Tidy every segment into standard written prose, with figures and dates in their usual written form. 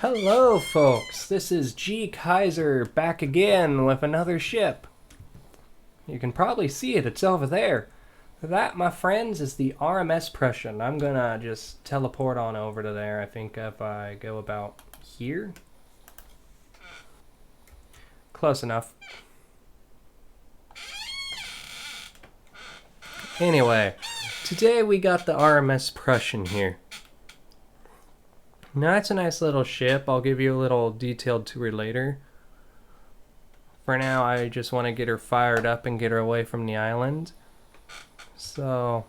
Hello, folks. This is G. Kaiser back again with another ship. You can probably see it. It's over there. That, my friends, is the RMS Prussian. I'm gonna just teleport on over to there. I think if I go about here. Close enough. Anyway, today we got the RMS Prussian here. Now, it's a nice little ship. I'll give you a little detailed tour later. For now, I just want to get her fired up and get her away from the island. So,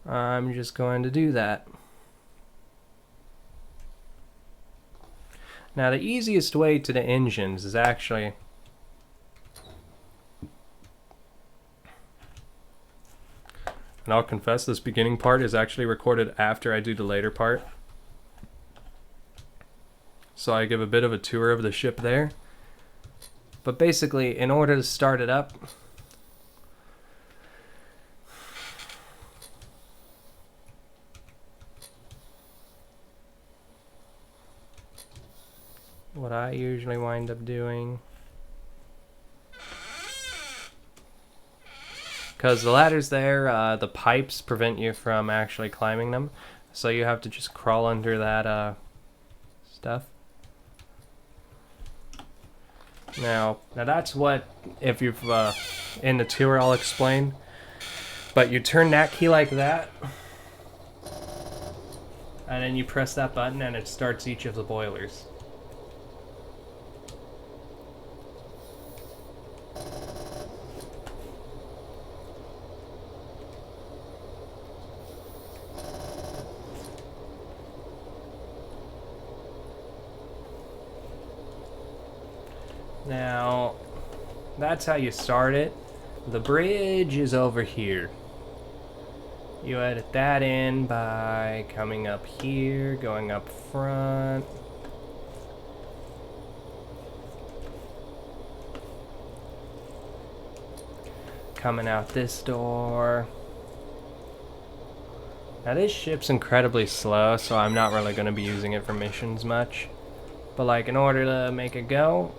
I'm just going to do that. Now, the easiest way to the engines is actually... And I'll confess, this beginning part is actually recorded after I do the later part. So I give a bit of a tour of the ship there. But basically, in order to start it up, what I usually wind up doing, because the ladders there, the pipes prevent you from actually climbing them, so you have to just crawl under that stuff. Now that's what, if you've in the tour I'll explain, but you turn that key like that, and then you press that button and it starts each of the boilers. Now, that's how you start it. The bridge is over here. You edit that in by coming up here, going up front. Coming out this door. Now this ship's incredibly slow, so I'm not really going to be using it for missions much. But like, in order to make it go...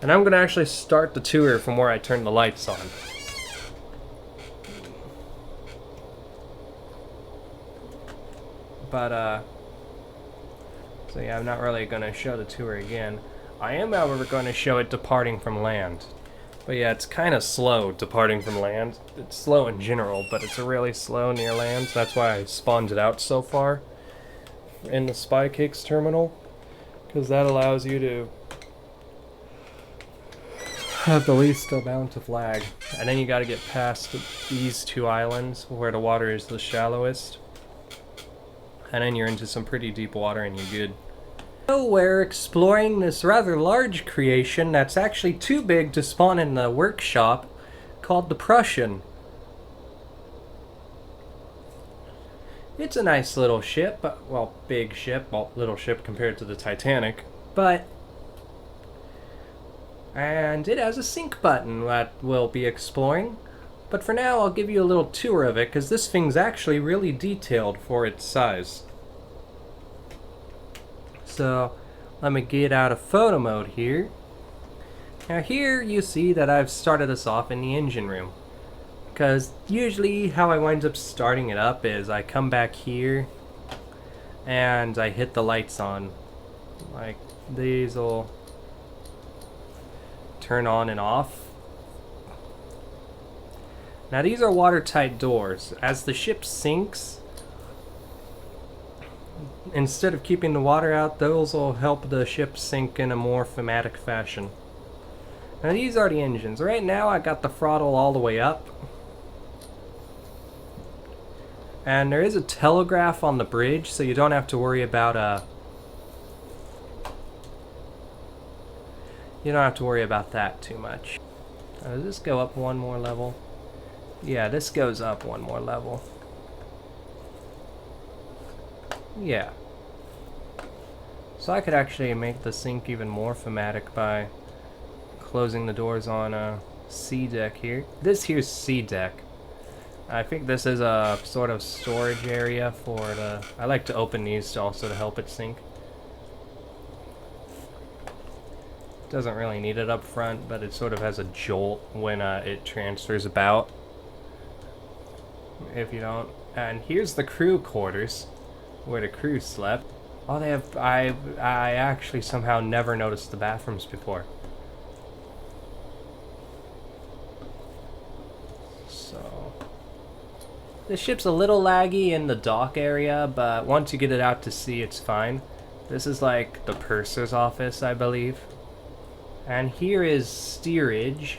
And I'm going to actually start the tour from where I turn the lights on. But, so yeah, I'm not really going to show the tour again. I am, however, going to show it departing from land. But yeah, it's kind of slow departing from land. It's slow in general, but it's really slow near land. That's why I spawned it out so far in the Spy Cakes terminal. Because that allows you to have the least amount of lag. And then you gotta get past these two islands where the water is the shallowest. And then you're into some pretty deep water and you're good. So we're exploring this rather large creation that's actually too big to spawn in the workshop, called the Prussian. It's a nice little ship, well, big ship, well, little ship compared to the Titanic, but... And it has a sync button that we'll be exploring. But for now, I'll give you a little tour of it, because this thing's actually really detailed for its size. So, let me get out of photo mode here. Now here you see that I've started us off in the engine room. Because usually how I wind up starting it up is I come back here and I hit the lights on. Like, these will turn on and off. Now these are watertight doors. As the ship sinks, instead of keeping the water out, those will help the ship sink in a more thematic fashion. Now these are the engines. Right now I got the throttle all the way up. And there is a telegraph on the bridge, so you don't have to worry about you don't have to worry about that too much. Does this go up one more level? Yeah, this goes up one more level. Yeah. So I could actually make the sink even more thematic by closing the doors on C deck here. This here's C deck. I think this is a sort of storage area for the... I like to open these to also to help it sink. Doesn't really need it up front, but it sort of has a jolt when it transfers about. If you don't. And here's the crew quarters, where the crew slept. Oh, they have... I actually somehow never noticed the bathrooms before. So... the ship's a little laggy in the dock area, but once you get it out to sea, it's fine. This is like the purser's office, I believe. And here is steerage.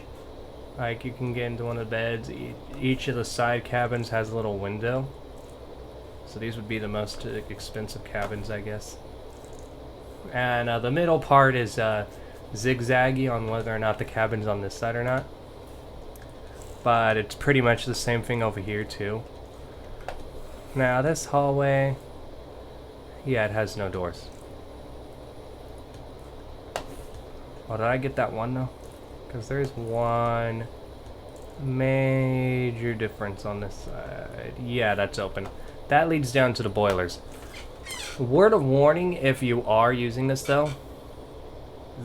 Like, you can get into one of the beds. Each of the side cabins has a little window. So these would be the most expensive cabins, I guess. And the middle part is zigzaggy on whether or not the cabin's on this side or not. But it's pretty much the same thing over here, too. Now, this hallway... yeah, it has no doors. Oh, did I get that one, though? Because there's one major difference on this side. Yeah, that's open. That leads down to the boilers. Word of warning, if you are using this, though,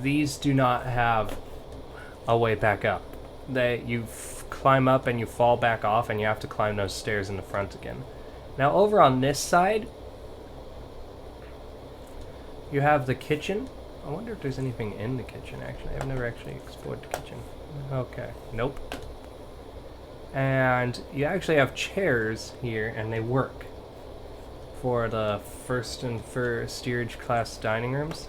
these do not have a way back up. You climb up and you fall back off, and you have to climb those stairs in the front again. Now, over on this side, you have the kitchen. I wonder if there's anything in the kitchen, actually. I've never actually explored the kitchen. Okay. Nope. And you actually have chairs here, and they work for the first and steerage class dining rooms.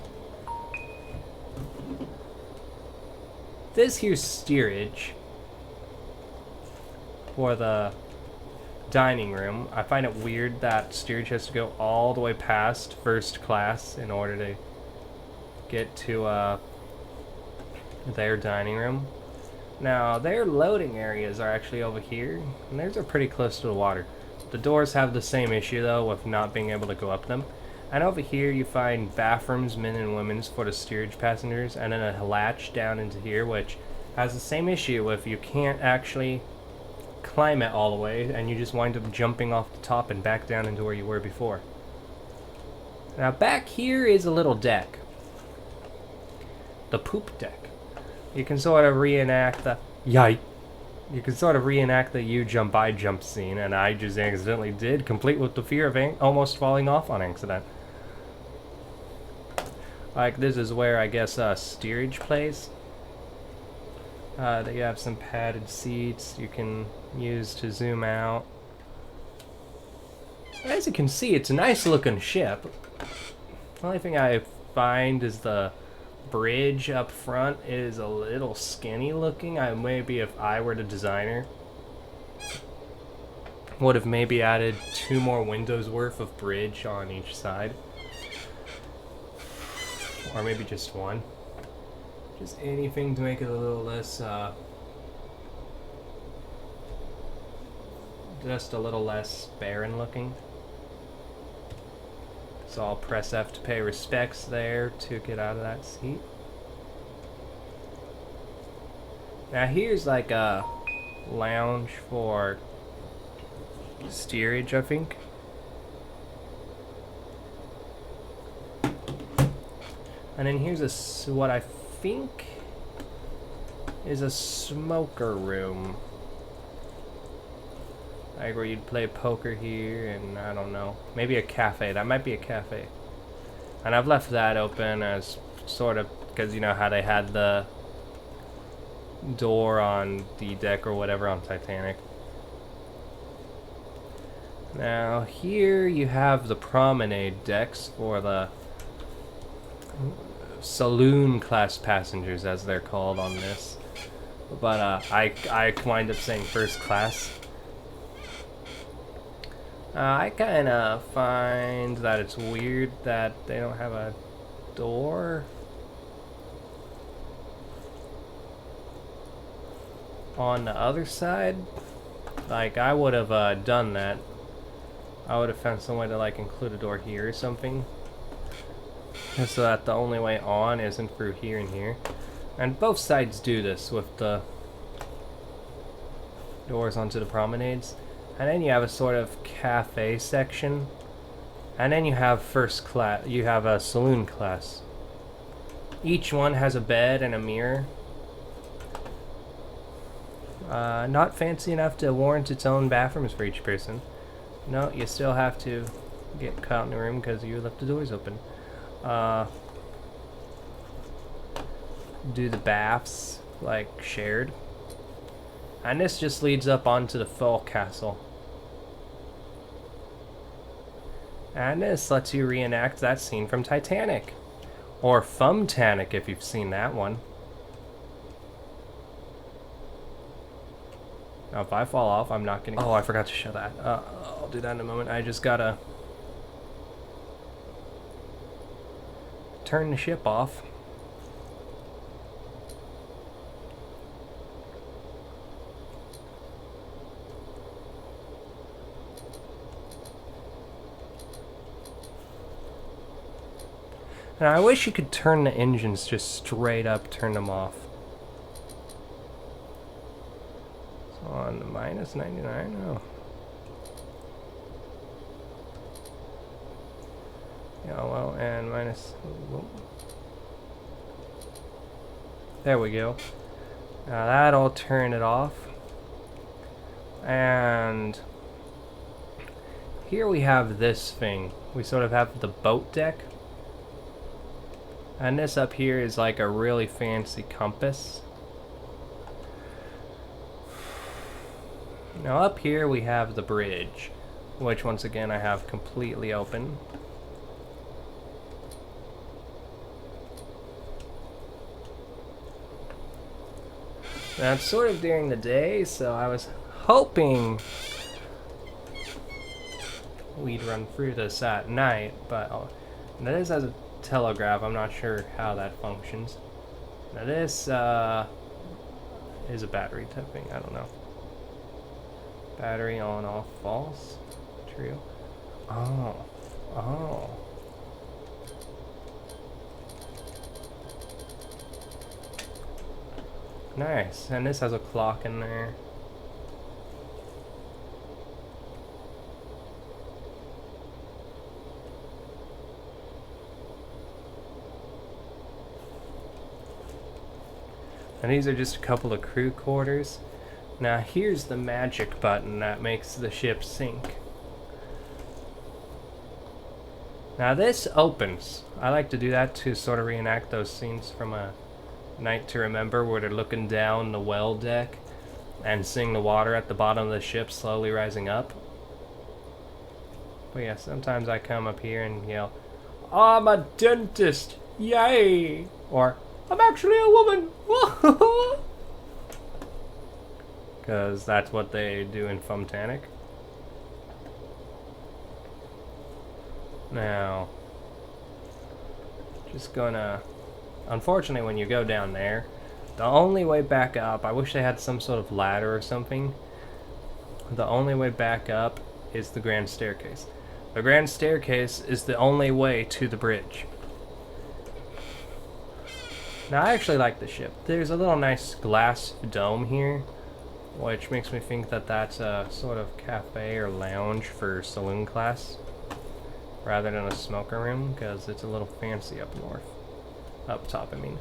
This here's steerage for the dining room. I find it weird that steerage has to go all the way past first class in order to get to their dining room. Now, their loading areas are actually over here, and theirs are pretty close to the water. The doors have the same issue, though, with not being able to go up them. And over here, you find bathrooms, men and women's, for the steerage passengers, and then a latch down into here, which has the same issue if you can't actually climb it all the way, and you just wind up jumping off the top and back down into where you were before. Now, back here is a little deck. The poop deck. You can sort of reenact the you can sort of reenact the you jump I jump scene, and I just accidentally did, complete with the fear of almost falling off on accident. Like, this is where I guess steerage plays. They have some padded seats you can use to zoom out. As you can see, it's a nice looking ship. The only thing I find is the bridge up front is a little skinny looking. Maybe if I were the designer, would have maybe added 2 more windows worth of bridge on each side. Or maybe just one. Just anything to make it a little less, just a little less barren looking. So I'll press F to pay respects there to get out of that seat. Now here's like a lounge for steerage, I think. And then here's what I think is a smoker room. Like where you'd play poker here, and I don't know, maybe a cafe. That might be a cafe. And I've left that open as sort of, because you know how they had the door on the deck or whatever on Titanic. Now here you have the promenade decks for the saloon class passengers, as they're called on this. But I wind up saying first class. I kind of find that it's weird that they don't have a door on the other side. Like, I would have done that. I would have found some way to like include a door here or something, so that the only way on isn't through here and here. And both sides do this with the doors onto the promenades. And then you have a sort of cafe section. And then you have first class, you have a saloon class. Each one has a bed and a mirror. Not fancy enough to warrant its own bathrooms for each person. No, you still have to get caught in the room because you left the doors open. Do the baths, like, shared. And this just leads up onto the full castle. And this lets you reenact that scene from Titanic. Or Fumtanic if you've seen that one. Now if I fall off, I'm not gonna... Oh, I forgot to show that. I'll do that in a moment. I just gotta... turn the ship off. And I wish you could turn the engines just straight up, turn them off. So on the minus 99, oh. Yeah, well, and minus... Whoop. There we go. Now that'll turn it off. And here we have this thing. We sort of have the boat deck. And this up here is like a really fancy compass. Now up here we have the bridge, which once again I have completely open. Now it's sort of during the day, so I was hoping we'd run through this at night, but this has a telegraph. I'm not sure how that functions. Now this is a battery type thing. I don't know. Battery on, off, false, true. Oh. Nice. And this has a clock in there. And these are just a couple of crew quarters. Now here's the magic button that makes the ship sink. Now this opens. I like to do that to sort of reenact those scenes from A Night to Remember where they're looking down the well deck and seeing the water at the bottom of the ship slowly rising up. But yeah, sometimes I come up here and yell, "I'm a dentist! Yay!" Or, "I'm actually a woman!" Because that's what they do in Fumtanic. Now, just gonna... Unfortunately, when you go down there, the only way back up... I wish they had some sort of ladder or something. The only way back up is the grand staircase. The grand staircase is the only way to the bridge. Now, I actually like the ship. There's a little nice glass dome here, which makes me think that that's a sort of cafe or lounge for saloon class, rather than a smoker room, because it's a little fancy up north. Up top, I mean.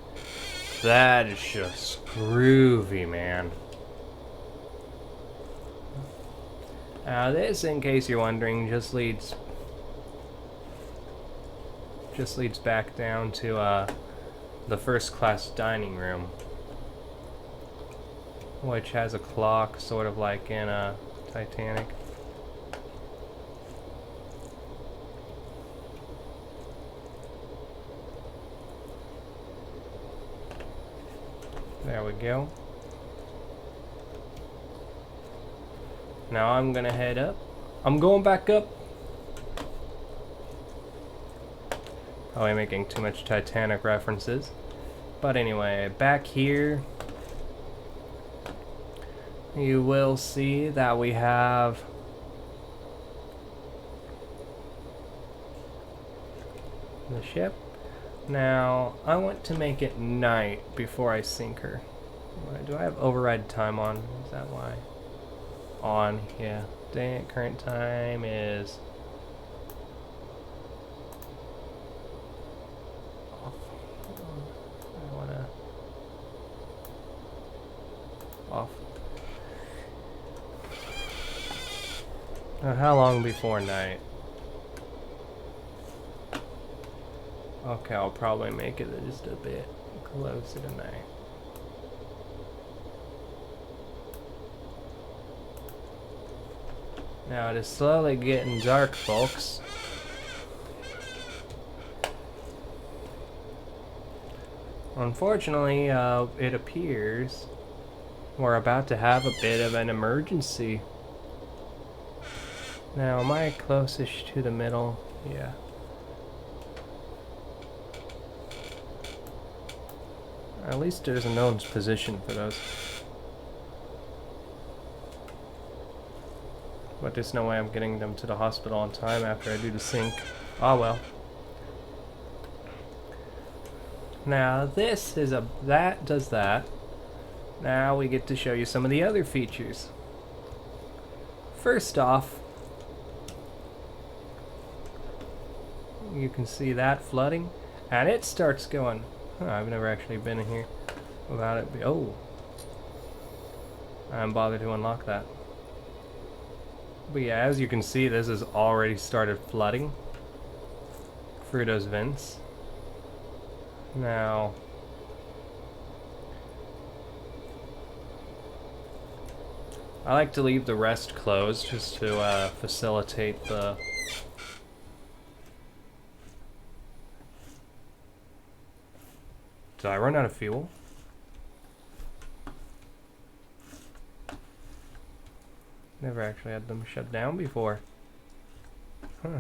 That is just groovy, man. This, in case you're wondering, just leads back down to the first class dining room, which has a clock, sort of like in Titanic. There we go. Now I'm gonna head up. I'm going back up. Probably making too much Titanic references. But anyway, back here, you will see that we have the ship. Now, I want to make it night before I sink her. Do I have override time on? Is that why? On, yeah. Current time is off. I wanna off. How long before night? Okay, I'll probably make it just a bit closer to night. Now it is slowly getting dark, folks. Unfortunately, it appears we're about to have a bit of an emergency. Now, am I closest to the middle? Yeah. At least there's a known position for those. But there's no way I'm getting them to the hospital on time after I do the sync. Ah, well. Now this is that does that. Now we get to show you some of the other features. First off, you can see that flooding, and it starts going. I've never actually been in here without it. Oh, I haven't bothered to unlock that. But yeah, as you can see, this has already started flooding through those vents. Now, I like to leave the rest closed just to facilitate the... Did I run out of fuel? Never actually had them shut down before. Huh.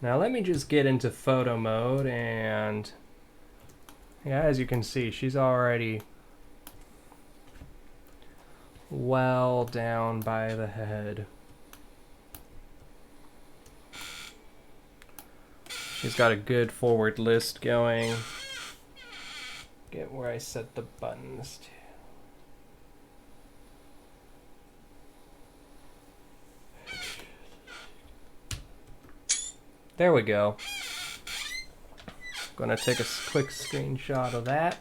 Now let me just get into photo mode, and yeah, as you can see, she's already well down by the head. She's got a good forward list going. Get where I set the buttons to. There we go. Gonna take a quick screenshot of that.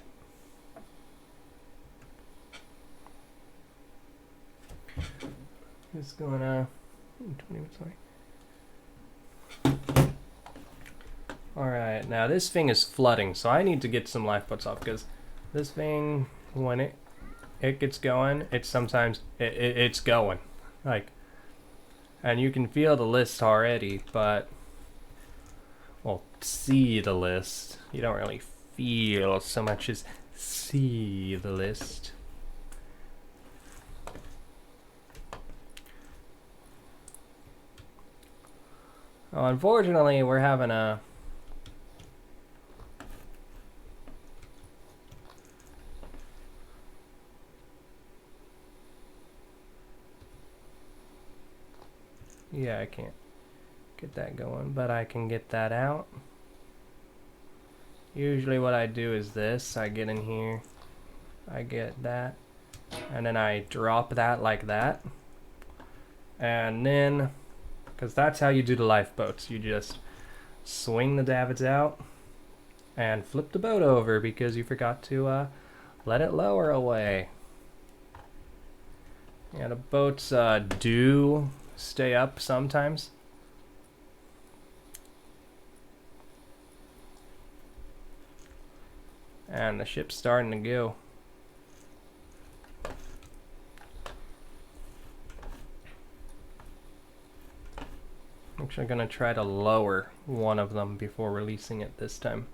Just gonna 20 minutes away. Alright, now this thing is flooding, so I need to get some lifeboats off, because this thing, when it gets going, it's sometimes it's going. Like, and you can feel the list already, but well, see the list. You don't really feel so much as see the list. Well, unfortunately, we're having a I can't get that going, but I can get that out. Usually what I do is this. I get in here, I get that, and then I drop that like that. And then, because that's how you do the lifeboats. You just swing the davits out and flip the boat over because you forgot to let it lower away. Yeah, the boats do stay up sometimes. And the ship's starting to go. I'm actually going to try to lower one of them before releasing it this time.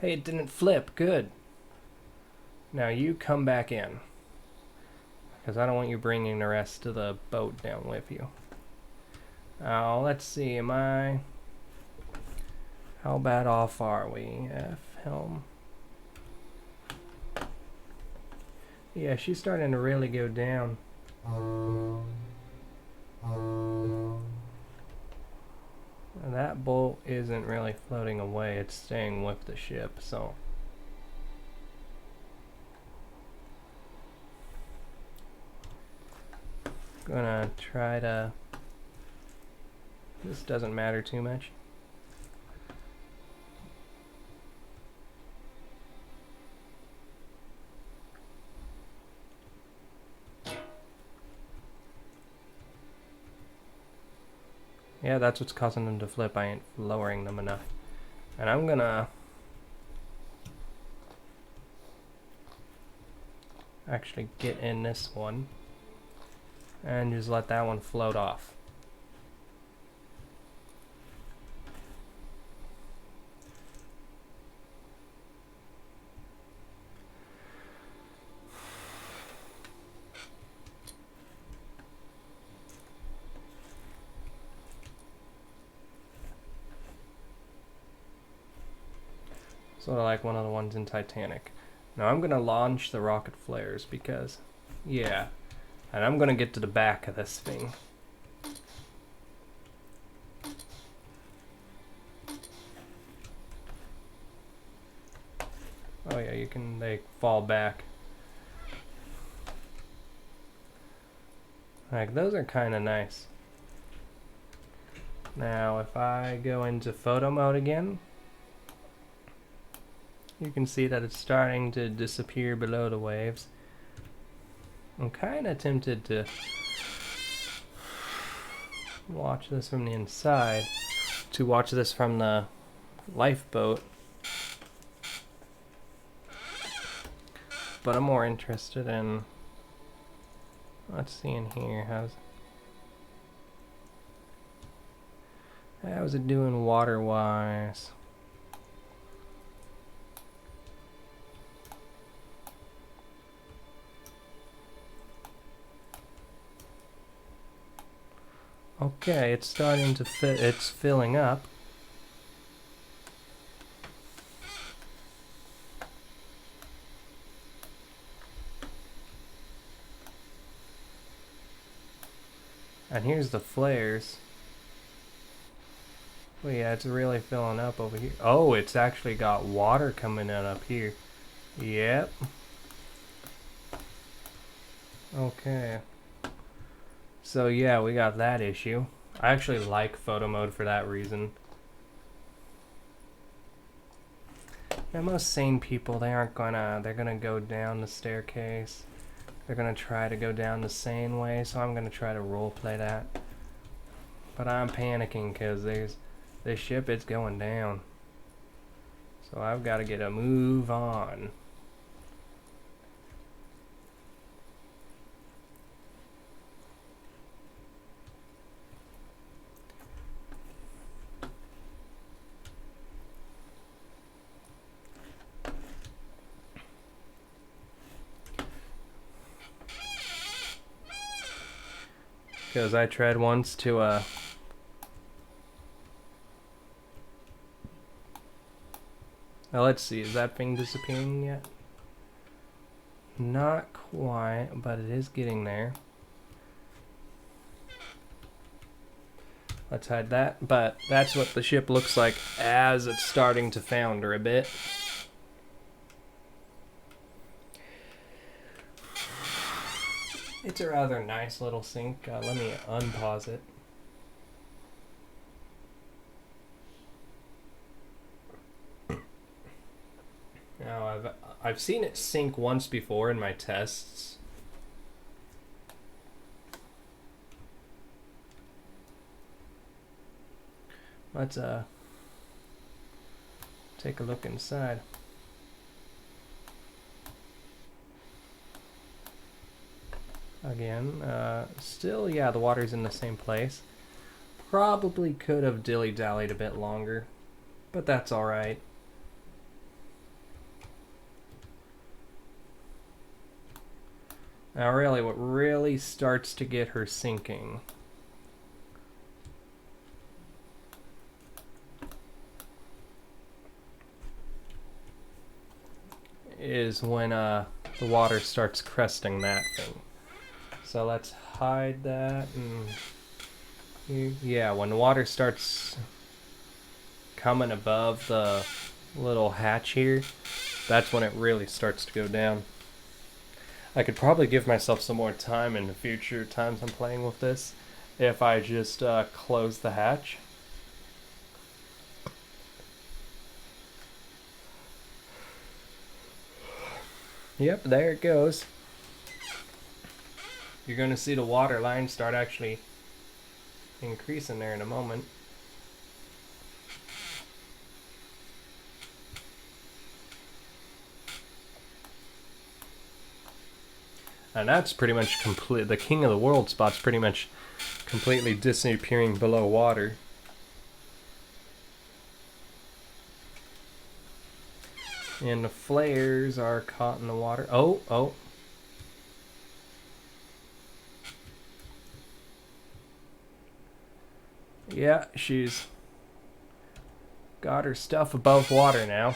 Hey, it didn't flip. Good. Now you come back in, because I don't want you bringing the rest of the boat down with you. Oh, let's see, how bad off are we? F helm. Yeah, she's starting to really go down. And that bolt isn't really floating away, it's staying with the ship, so. Gonna try to. This doesn't matter too much. Yeah, that's what's causing them to flip. I ain't lowering them enough. And I'm gonna actually get in this one and just let that one float off. Sort of like one of the ones in Titanic. Now I'm gonna launch the rocket flares because, yeah, and I'm gonna get to the back of this thing. Oh yeah, they fall back. Like, those are kind of nice. Now, if I go into photo mode again, you can see that it's starting to disappear below the waves. I'm kind of tempted to watch this from the inside, to watch this from the lifeboat. But I'm more interested in, let's see in here, how's it doing water-wise? Okay, it's starting to fit, it's filling up. And here's the flares. Well, yeah, it's really filling up over here. Oh, it's actually got water coming in up here. Yep. Okay. So yeah, we got that issue. I actually like photo mode for that reason. Now most sane people, they're gonna go down the staircase. They're gonna try to go down the sane way, so I'm gonna try to roleplay that. But I'm panicking because this ship is going down. So I've got to get a move on. Because I tried once to, now let's see, is that thing disappearing yet? Not quite, but it is getting there. Let's hide that, but that's what the ship looks like as it's starting to founder a bit. It's a rather nice little sink. Let me unpause it. Now I've seen it sink once before in my tests. Let's take a look inside. Again, still, yeah, the water's in the same place. Probably could have dilly-dallied a bit longer, but that's alright. Now really, what really starts to get her sinking is when the water starts cresting that thing. So let's hide that. And yeah, when the water starts coming above the little hatch here, that's when it really starts to go down. I could probably give myself some more time in the future times I'm playing with this if I just close the hatch. Yep, there it goes. You're going to see the water line start actually increasing there in a moment. And that's pretty much complete. The King of the World spot's pretty much completely disappearing below water. And the flares are caught in the water. Oh. Yeah, she's got her stuff above water now.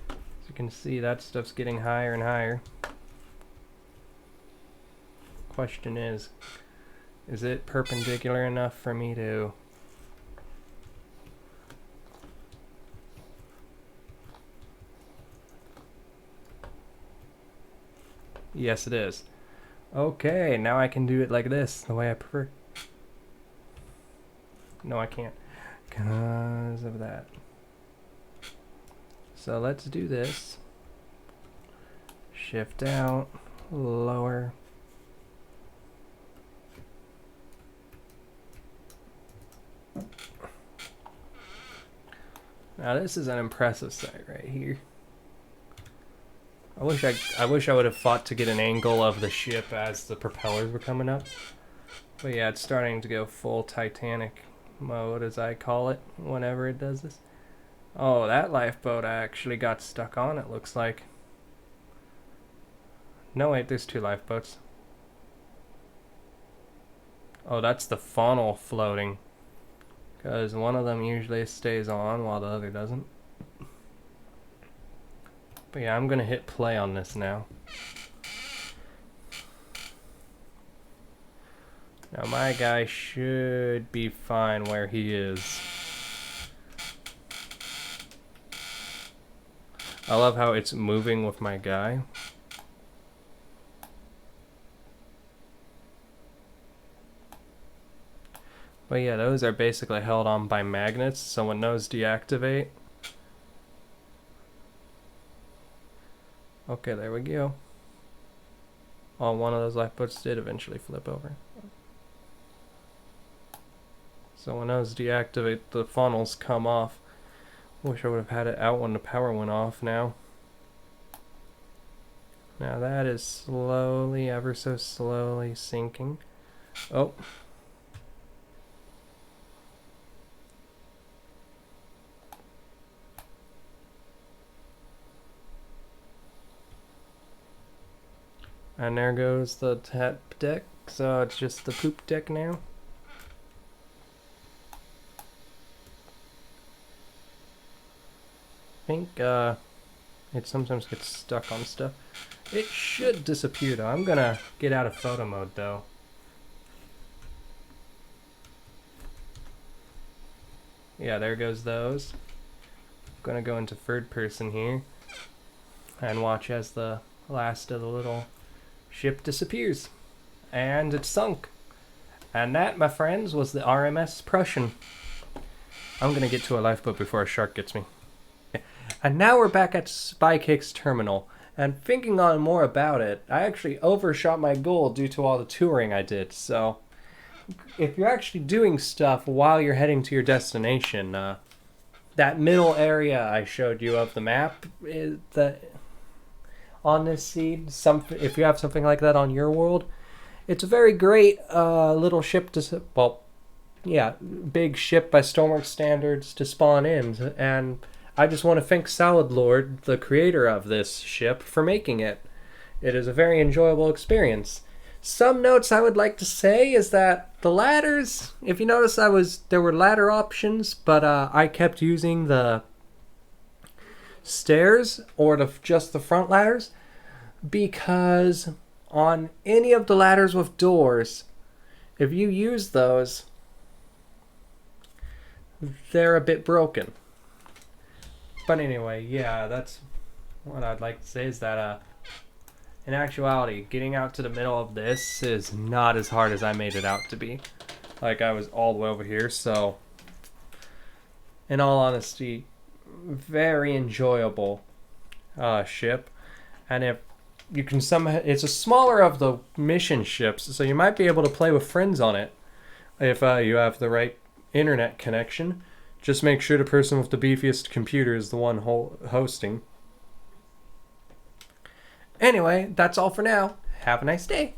As you can see, that stuff's getting higher and higher. Question is it perpendicular enough for me to... Yes, it is. Okay, now I can do it like this, the way I prefer. No, I can't, because of that. So let's do this. Shift out, lower. Now this is an impressive sight right here. I wish I would have fought to get an angle of the ship as the propellers were coming up. But yeah, it's starting to go full Titanic mode, as I call it, whenever it does this. Oh, that lifeboat actually got stuck on, it looks like. No, wait, there's two lifeboats. Oh, that's the funnel floating. Because one of them usually stays on while the other doesn't. But yeah, I'm going to hit play on this now. Now my guy should be fine where he is. I love how it's moving with my guy. But yeah, those are basically held on by magnets, so when those deactivate... Okay, there we go. Oh, one of those lifeboats did eventually flip over. So when those deactivate, the funnels come off. Wish I would have had it out when the power went off now. Now that is slowly, ever so slowly sinking. Oh. And there goes the tap deck, so it's just the poop deck now. I think it sometimes gets stuck on stuff. It should disappear though. I'm gonna get out of photo mode though. Yeah, there goes those. I'm gonna go into third person here and watch as the last of the little ship disappears. And it's sunk. And that, my friends, was the RMS Prussian. I'm gonna get to a lifeboat before a shark gets me. And now we're back at Spycake's terminal. And thinking on more about it, I actually overshot my goal due to all the touring I did. So, if you're actually doing stuff while you're heading to your destination, that middle area I showed you of the map is on this seed. If you have something like that on your world, it's a very great little ship to, well, yeah, big ship by Stoneworks standards to spawn in. And I just want to thank Salad Lord, the creator of this ship, for making it. It is a very enjoyable experience. Some notes I would like to say is that the ladders, if you notice there were ladder options, but I kept using the stairs or just the front ladders, because on any of the ladders with doors, if you use those, they're a bit broken. But anyway, yeah, that's what I'd like to say, is that in actuality, getting out to the middle of this is not as hard as I made it out to be. Like, I was all the way over here, so in all honesty, very enjoyable ship. And if you can somehow, it's a smaller of the mission ships, so you might be able to play with friends on it if you have the right internet connection. Just make sure the person with the beefiest computer is the one hosting. Anyway, that's all for now. Have a nice day.